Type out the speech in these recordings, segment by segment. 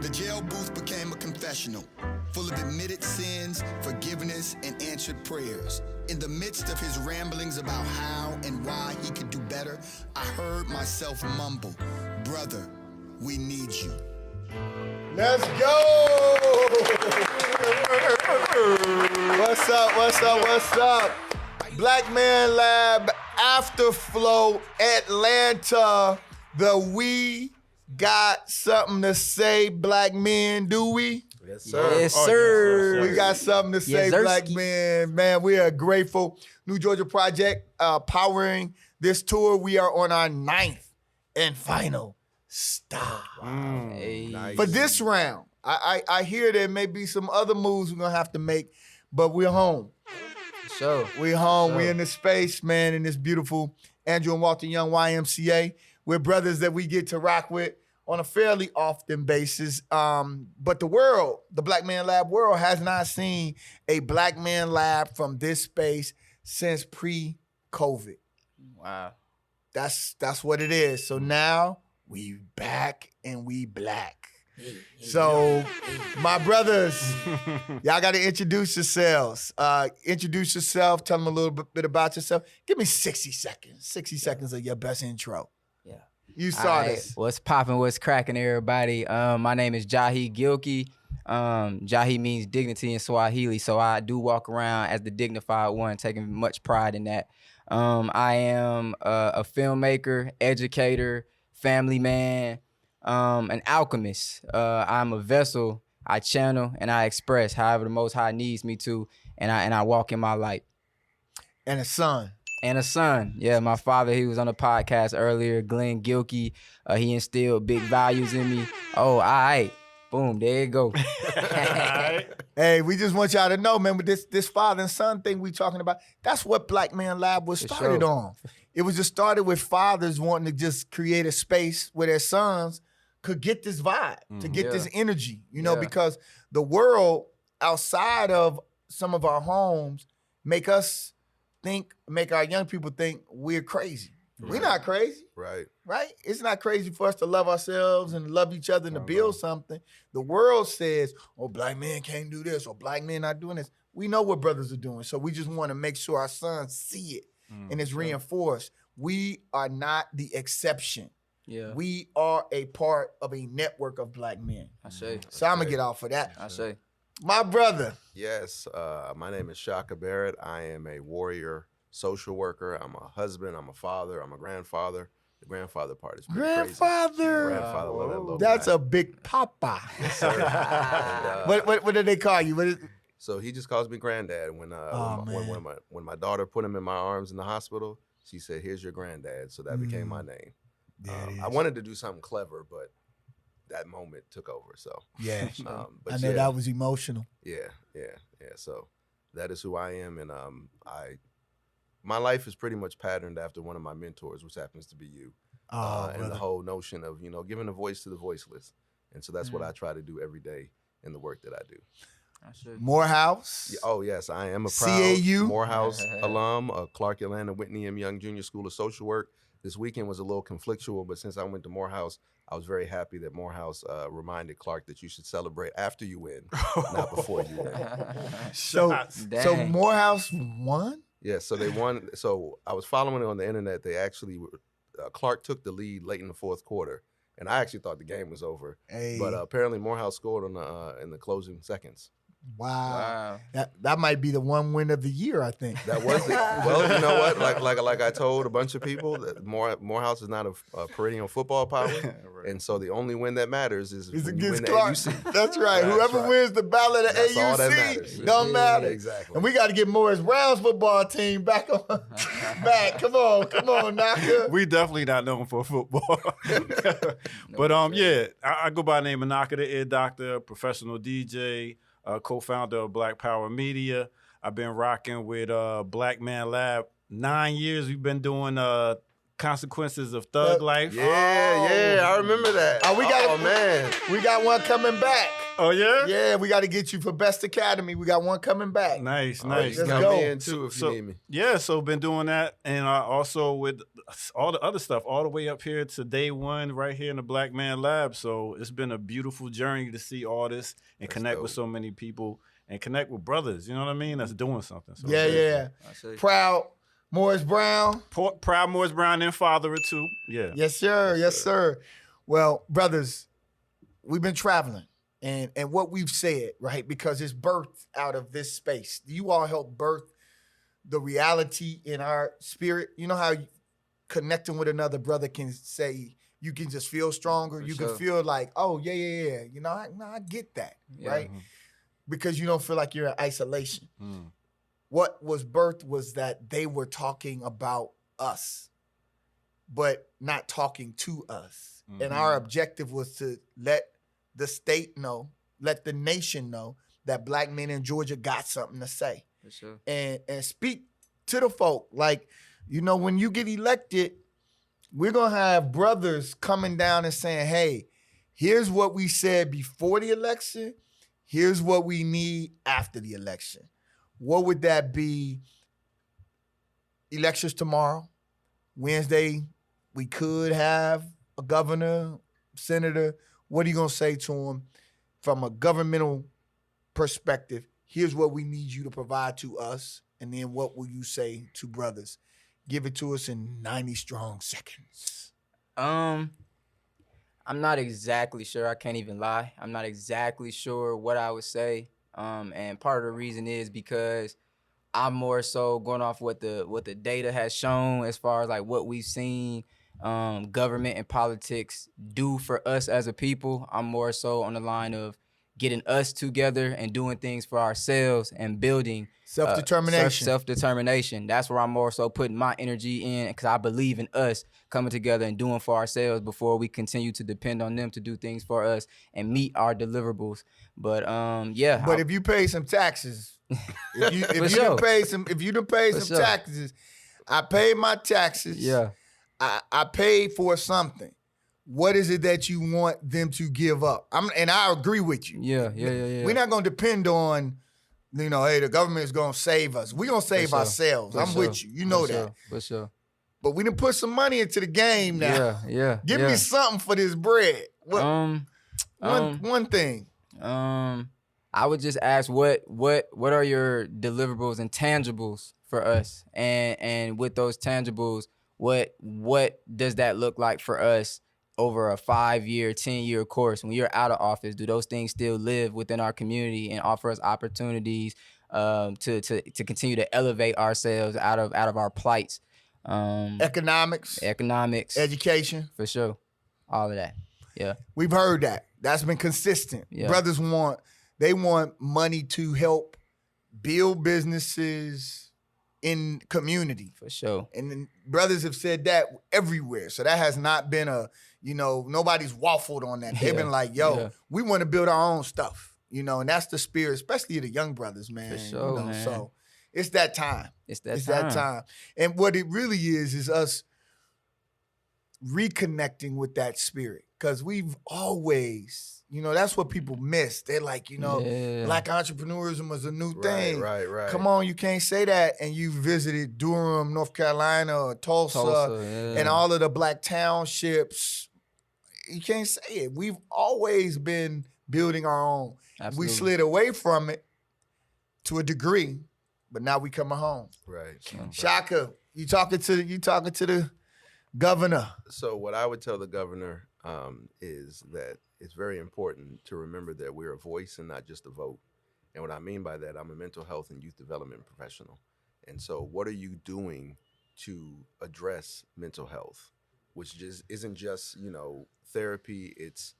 The jail booth became a confessional, full of admitted sins, forgiveness, and answered prayers. In the midst of his ramblings about how and why he could do better, I heard myself mumble, "Brother, we need you." Let's go! What's up, what's up, what's up? Black Man Lab, Afterflow, Atlanta. The We Got Something to Say Black Men, do we? Yes, sir. Yes, sir. We got something to say, Yes, Black men. Man, we are grateful. New Georgia Project powering this tour. We are on our 9th and final stop. Hey. Nice. For this round, I hear there may be some other moves we're going to have to make, but we're home. So We're home. Sure. We're in this space, man, in this beautiful Andrew and Walter Young YMCA. We're brothers that we get to rock with on a fairly often basis. But the world, the Black Man Lab world, has not seen a Black Man Lab from this space since pre-COVID. wow. That's what it is. So now we back and we black. So my brothers, y'all got to introduce yourselves. Introduce yourself. Tell them a little bit about yourself. Give me 60 seconds. 60 seconds of your best intro. Yeah. You saw All right, this. What's popping? What's cracking, everybody? My name is Jahi Gilkey. Jahi means dignity in Swahili, so I do walk around as the dignified one, taking much pride in that. I am a filmmaker, educator, family man, an alchemist. I'm a vessel. I channel and I express however the Most High needs me to, and I walk in my light. And a son. And a son. Yeah, my father, he was on the podcast earlier, Glenn Gilkey. He instilled big values in me. Oh, all right. Boom, there you go. Hey, we just want y'all to know, man, with this father and son thing we talking about, that's what Black Man Lab was For started sure. on. It was just started with fathers wanting to just create a space where their sons could get this vibe, to get Yeah. this energy, you know, Yeah. because the world outside of some of our homes make our young people think we're crazy. We're not crazy. Right. Right? It's not crazy for us to love ourselves and love each other and to build something. The world says, oh, black men can't do this, or black men not doing this. We know what brothers are doing, so we just want to make sure our sons see it and it's reinforced. We are not the exception. Yeah, We are a part of a network of black men. I say. So I'm going to get off of that. I say. My brother. Yes. My name is Shaka Barrett. I am a warrior social worker. I'm a husband. I'm a father. I'm a grandfather. The grandfather part is pretty Grandfather. crazy. Grandfather. Love that little That's guy. a big papa. Sir. And, What do they call you? What is, so he just calls me granddad. When my daughter put him in my arms in the hospital, she said, "Here's your granddad." So that became my name. I wanted to do something clever, but that moment took over. So yeah. but I know yeah, that was emotional. yeah. So that is who I am, and my life is pretty much patterned after one of my mentors, which happens to be you, and the whole notion of giving a voice to the voiceless, and so that's what I try to do every day in the work that I do. I should. Morehouse. Oh yes, I am a proud CAU? Morehouse alum, Clark Atlanta Whitney M. Young Junior School of Social Work. This weekend was a little conflictual, but since I went to Morehouse, I was very happy that Morehouse reminded Clark that you should celebrate after you win, not before you win. So Dang. Morehouse won? Yeah, so they won. So I was following it on the internet. They actually, Clark took the lead late in the fourth quarter, and I actually thought the game was over. Hey. But apparently Morehouse scored in the closing seconds. Wow. That might be the one win of the year, I think. That was it. Well, you know what? Like I told a bunch of people, that Morehouse is not a perennial football power, and so the only win that matters is It's when you win against the Clark. AUC. That's right. That's Whoever right. wins the battle of the That's all that matters. AUC don't matter. Exactly. And we got to get Morris Brown's football team back on. back. Come on, Naka. We definitely not known for football. But yeah, I go by the name of Naka, the ear doctor, professional DJ, co-founder of Black Power Media. I've been rocking with Black Man Lab 9 years. We've been doing Consequences of Thug Life. Yeah, I remember that. Oh, man. We got one coming back. Oh yeah. Yeah, we got to get you for Best Academy. We got one coming back. Nice, Oh, nice. you Let's got go. me in too if So you need me. yeah, so been doing that, and also with all the other stuff, all the way up here to day one, right here in the Black Man Lab. So it's been a beautiful journey to see all this and That's connect dope. with so many people and connect with brothers. You know what I mean? That's doing something. So Yeah, yeah. I say. Proud Morris Brown. Proud Morris Brown and father it too. Yeah. Yes, sir. Yes, sir. Well, brothers, we've been traveling and what we've said, right? Because it's birthed out of this space. You all help birth the reality in our spirit. You know how connecting with another brother can say you can just feel stronger. For You sure. can feel like, oh, yeah. You know, I get that, Yeah. right? Because you don't feel like you're in isolation. Mm. What was birthed was that they were talking about us, but not talking to us. And our objective was to let the state know, let the nation know that Black men in Georgia got something to say. For sure. And speak to the folk. Like, you know, when you get elected, we're going to have brothers coming down and saying, hey, here's what we said before the election. Here's what we need after the election. What would that be? Elections tomorrow. Wednesday, we could have a governor, senator. What are you going to say to them from a governmental perspective? Here's what we need you to provide to us. And then what will you say to brothers? Give it to us in 90 strong seconds. I'm not exactly sure. I can't even lie. I'm not exactly sure what I would say. And part of the reason is because I'm more so going off what the data has shown as far as like what we've seen government and politics do for us as a people. I'm more so on the line of getting us together and doing things for ourselves and building Self-determination. Self-determination. That's where I'm more so putting my energy in because I believe in us coming together and doing for ourselves before we continue to depend on them to do things for us and meet our deliverables. But yeah. But if you pay some taxes, if you sure. done pay some sure. taxes, I paid my taxes. Yeah. I paid for something. What is it that you want them to give up? And I agree with you. Yeah. We're not gonna depend on, you know, hey, the government is gonna save us. We're gonna save sure. ourselves. For I'm sure. with you. You know For that. sure. For sure. But we done put some money into the game now. Yeah. Give me something for this bread. What, Um, one thing. I would just ask what are your deliverables and tangibles for us, and with those tangibles, what does that look like for us over a 5-year, 10-year course? When you're out of office, do those things still live within our community and offer us opportunities to continue to elevate ourselves out of our plights? Economics, education. for sure, all of that. Yeah. We've heard that. That's been consistent. Yeah. Brothers want money to help build businesses in community. For sure. And then brothers have said that everywhere. So that has not been nobody's waffled on that. They've been like, yo, we want to build our own stuff. You know, and that's the spirit, especially the young brothers, man. For sure, man. So it's that time. It's that That time. And what it really is us reconnecting with that spirit. Because we've always, that's what people miss. They're like, Black entrepreneurism was a new thing. Right. Come on, you can't say that. And you visited Durham, North Carolina, or Tulsa, and all of the Black townships. You can't say it. We've always been building our own. Absolutely. We slid away from it to a degree, but now we coming home. Right. Shaka, you talking to the governor. So what I would tell the governor is that it's very important to remember that we're a voice and not just a vote. And what I mean by that, I'm a mental health and youth development professional. And so what are you doing to address mental health, which just isn't just, therapy, it's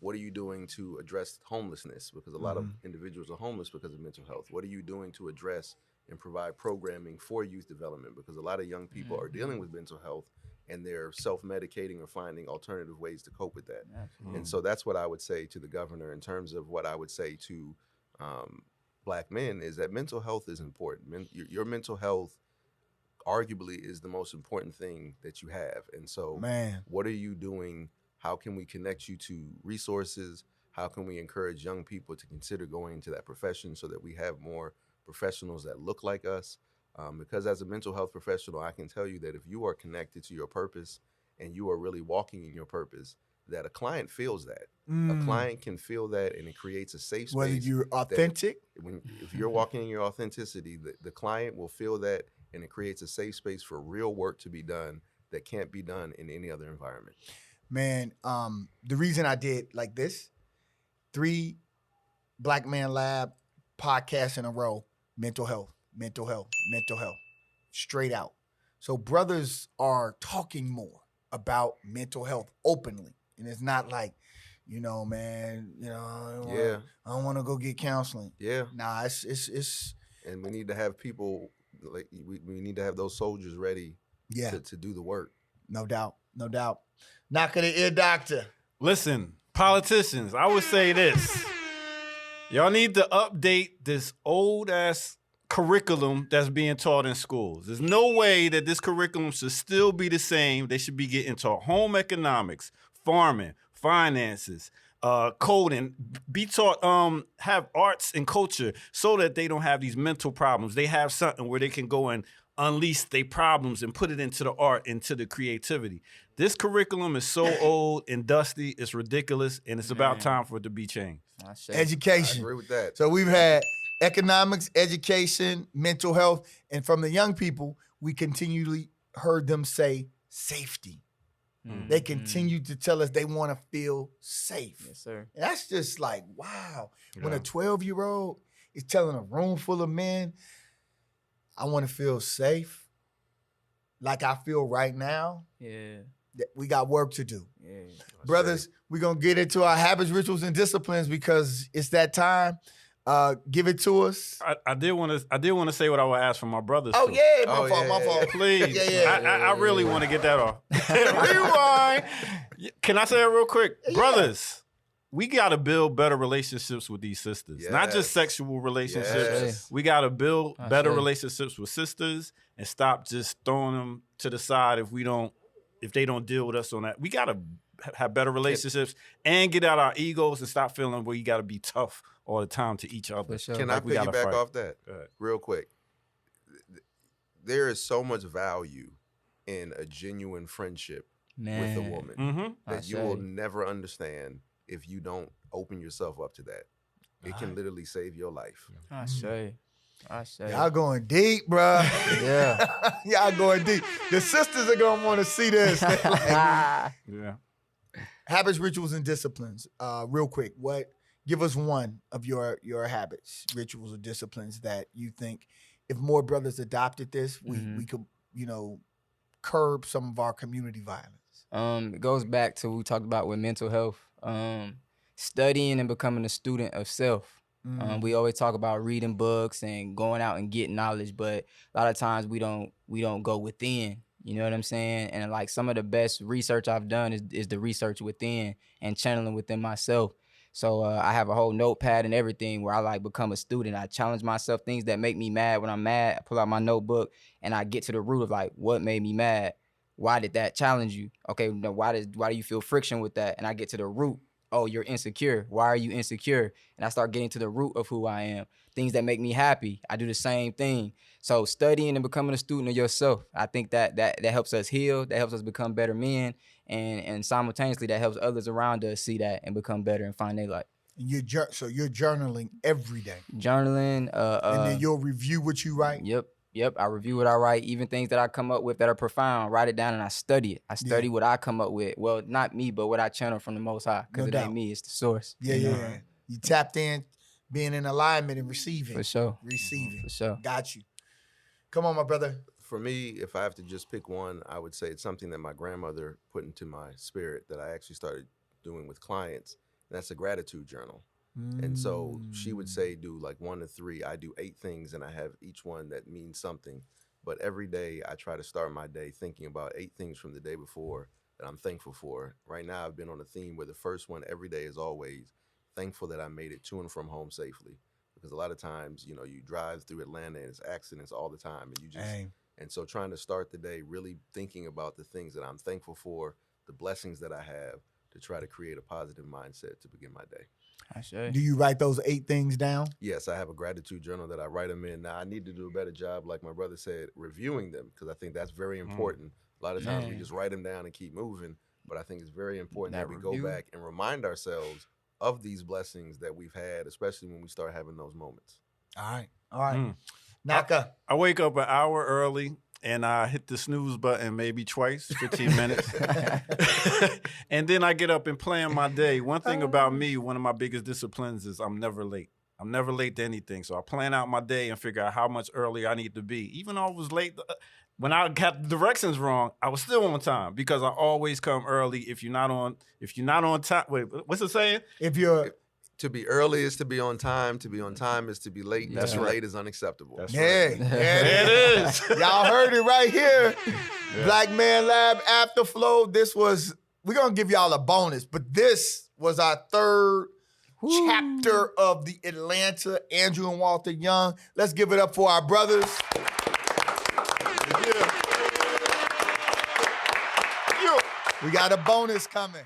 what are you doing to address homelessness? Because a lot of individuals are homeless because of mental health. What are you doing to address and provide programming for youth development? Because a lot of young people are dealing with mental health and they're self-medicating or finding alternative ways to cope with that. And so that's what I would say to the governor in terms of what I would say to Black men is that mental health is important. Your mental health arguably is the most important thing that you have. And so what are you doing? How can we connect you to resources? how can we encourage young people to consider going into that profession so that we have more professionals that look like us. Because as a mental health professional, I can tell you that if you are connected to your purpose and you are really walking in your purpose, that a client feels that. A client can feel that, and it creates a safe space. Whether you're authentic. If you're walking in your authenticity, the client will feel that, and it creates a safe space for real work to be done that can't be done in any other environment. Man, the reason I did like this, 3 Black Man Lab podcasts in a row, mental health, straight out. So brothers are talking more about mental health openly. And it's not like, man, I don't want to go get counseling. Yeah. Nah, it's and we need to have people, like we need to have those soldiers ready to do the work. No doubt. Naka the ear doctor. Listen, politicians, I would say this. Y'all need to update this old-ass curriculum that's being taught in schools. There's no way that this curriculum should still be the same. They should be getting taught home economics, farming, finances, coding, be taught, have arts and culture so that they don't have these mental problems. They have something where they can go and unleash their problems and put it into the art, into the creativity. This curriculum is so old and dusty, it's ridiculous, and it's about time for it to be changed. Education. I agree with that. So we've had economics, education, mental health, and from the young people, we continually heard them say safety. They continue to tell us they want to feel safe. Yes, sir. And that's just like, wow. When a 12-year-old is telling a room full of men, I want to feel safe, like I feel right now. Yeah. We got work to do. Yeah. Brothers, we're going to get into our habits, rituals, and disciplines because it's that time. Give it to us. I did want to say what I would ask from my brothers. Oh, too. yeah, my fault. Please. I really want to get that off. Rewind. Can I say it real quick? Brothers, we got to build better relationships with these sisters. Not just sexual relationships. Yes. We got to build better relationships with sisters and stop just throwing them to the side if they don't deal with us on that. We got to have better relationships and get out our egos and stop feeling where you got to be tough all the time to each other. Sure. Can I piggyback off that real quick? There is so much value in a genuine friendship with a woman that you will never understand if you don't open yourself up to that. It can literally save your life. I say. Y'all going deep, bro. Yeah. Y'all going deep. The sisters are going to want to see this. Yeah. Habits, rituals, and disciplines. Real quick, give us one of your habits, rituals, or disciplines that you think if more brothers adopted this, we could, curb some of our community violence. It goes back to what we talked about with mental health. Studying and becoming a student of self. We always talk about reading books and going out and getting knowledge, but a lot of times we don't go within. You know what I'm saying? And like some of the best research I've done is the research within and channeling within myself. So I have a whole notepad and everything where I like become a student. I challenge myself, things that make me mad. When I'm mad, I pull out my notebook and I get to the root of like what made me mad. Why did that challenge you? Okay, why do you feel friction with that? And I get to the root. Oh, you're insecure. Why are you insecure? And I start getting to the root of who I am. Things that make me happy, I do the same thing. So studying and becoming a student of yourself, I think that helps us heal, that helps us become better men, and simultaneously that helps others around us see that and become better and find their life. So you're journaling every day. Journaling. And then you'll review what you write? Yep. I review what I write, even things that I come up with that are profound, write it down and I study it. I study what I come up with. Well, not me, but what I channel from the Most High. Because ain't me, it's the source. Yeah. You tapped in, being in alignment and receiving. For sure. Receiving. For sure. Got you. Come on, my brother. For me, if I have to just pick one, I would say it's something that my grandmother put into my spirit that I actually started doing with clients. And that's a gratitude journal. And so she would say, do like 1 to 3. I do 8 things and I have each one that means something. But every day I try to start my day thinking about 8 things from the day before that I'm thankful for. Right now I've been on a theme where the first one every day is always thankful that I made it to and from home safely. Because a lot of times, you drive through Atlanta and it's accidents all the time. And you just, and so trying to start the day really thinking about the things that I'm thankful for, the blessings that I have, to try to create a positive mindset to begin my day. Do you write those 8 things down? Yes, I have a gratitude journal that I write them in. Now, I need to do a better job, like my brother said, reviewing them, because I think that's very important. A lot of times we just write them down and keep moving, but I think it's very important that we go back and remind ourselves of these blessings that we've had, especially when we start having those moments. All right. Naka. I wake up an hour early and I hit the snooze button maybe twice, 15 minutes. And then I get up and plan my day. One thing about me, one of my biggest disciplines is I'm never late. I'm never late to anything. So I plan out my day and figure out how much earlier I need to be. Even though I was late, when I got the directions wrong, I was still on time because I always come early. If you're not on time, wait, what's it saying? To be early is to be on time. To be on time is to be late. That's to be right. late is unacceptable. That's There it is. Y'all heard it right here. Black Man Lab Afterflow. We're going to give y'all a bonus, but this was our 3rd chapter of the Atlanta Andrew and Walter Young. Let's give it up for our brothers. We got a bonus coming.